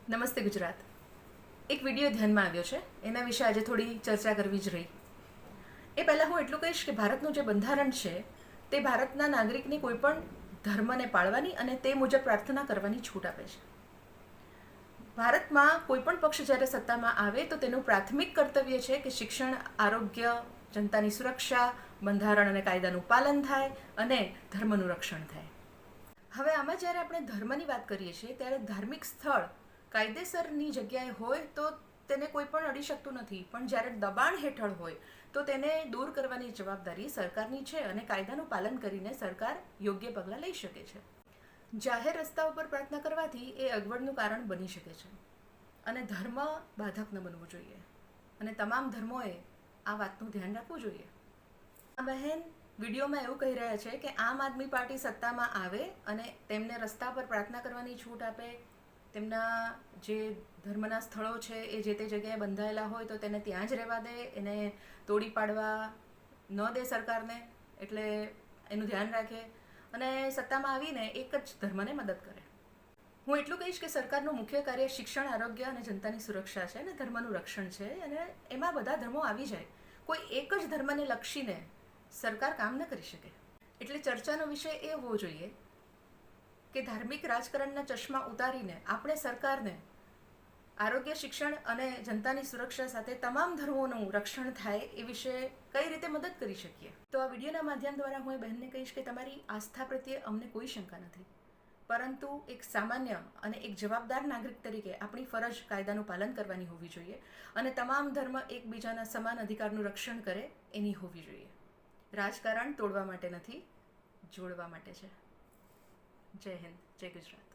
નમસ્તે ગુજરાત. એક વિડીયો ધ્યાનમાં આવ્યો છે, એના વિશે આજે થોડી ચર્ચા કરવી જ રહી. એ પહેલાં હું એટલું કહીશ કે ભારતનું જે બંધારણ છે તે ભારતના નાગરિકને કોઈ પણ ધર્મને પાળવાની અને તે મુજબ પ્રાર્થના કરવાની છૂટ આપે છે. ભારતમાં કોઈ પણ પક્ષ જ્યારે સત્તામાં આવે તો તેનું પ્રાથમિક કર્તવ્ય છે કે શિક્ષણ, આરોગ્ય, જનતાની સુરક્ષા, બંધારણ અને કાયદાનું પાલન થાય અને ધર્મનું રક્ષણ થાય. હવે આમાં જ્યારે આપણે ધર્મની વાત કરીએ છીએ ત્યારે ધાર્મિક સ્થળ કાયદેસરની જગ્યાએ હોય તો તેને કોઈ પણ અડી શકતું નથી, પણ જ્યારે દબાણ હેઠળ હોય તો તેને દૂર કરવાની જવાબદારી સરકારની છે અને કાયદાનું પાલન કરીને સરકાર યોગ્ય પગલાં લઈ શકે છે. જાહેર રસ્તા ઉપર પ્રાર્થના કરવાથી એ અગવડનું કારણ બની શકે છે અને ધર્મ બાધક ન બનવું જોઈએ અને તમામ ધર્મોએ આ વાતનું ધ્યાન રાખવું જોઈએ. આ બહેન વિડીયોમાં એવું કહી રહ્યા છે કે આમ આદમી પાર્ટી સત્તામાં આવે અને તેમને રસ્તા પર પ્રાર્થના કરવાની છૂટ આપે, તેમના જે ધર્મના સ્થળો છે એ જે તે જગ્યાએ બંધાયેલા હોય તો તેને ત્યાં જ રહેવા દે, એને તોડી પાડવા ન દે સરકારને, એટલે એનું ધ્યાન રાખે અને સત્તામાં આવીને એક જ ધર્મને મદદ કરે. હું એટલું કહીશ કે સરકારનું મુખ્ય કાર્ય શિક્ષણ, આરોગ્ય અને જનતાની સુરક્ષા છે અને ધર્મનું રક્ષણ છે અને એમાં બધા ધર્મો આવી જાય. કોઈ એક જ ધર્મને લક્ષીને સરકાર કામ ન કરી શકે. એટલે ચર્ચાનો વિષય એ હોવો જોઈએ કે ધાર્મિક રાજકારણના ચશ્મા ઉતારીને આપણે સરકારને આરોગ્ય, શિક્ષણ અને જનતાની સુરક્ષા સાથે તમામ ધર્મોનું રક્ષણ થાય એ વિશે કઈ રીતે મદદ કરી શકીએ. તો આ વિડીયોના માધ્યમ દ્વારા હું એ બહેનને કહીશ કે તમારી આસ્થા પ્રત્યે અમને કોઈ શંકા નથી, પરંતુ એક સામાન્ય અને એક જવાબદાર નાગરિક તરીકે આપણી ફરજ કાયદાનું પાલન કરવાની હોવી જોઈએ અને તમામ ધર્મ એકબીજાના સમાન અધિકારનું રક્ષણ કરે એની હોવી જોઈએ. રાજકારણ તોડવા માટે નથી, જોડવા માટે છે. જય હિન્દ, જય ગુજરાત.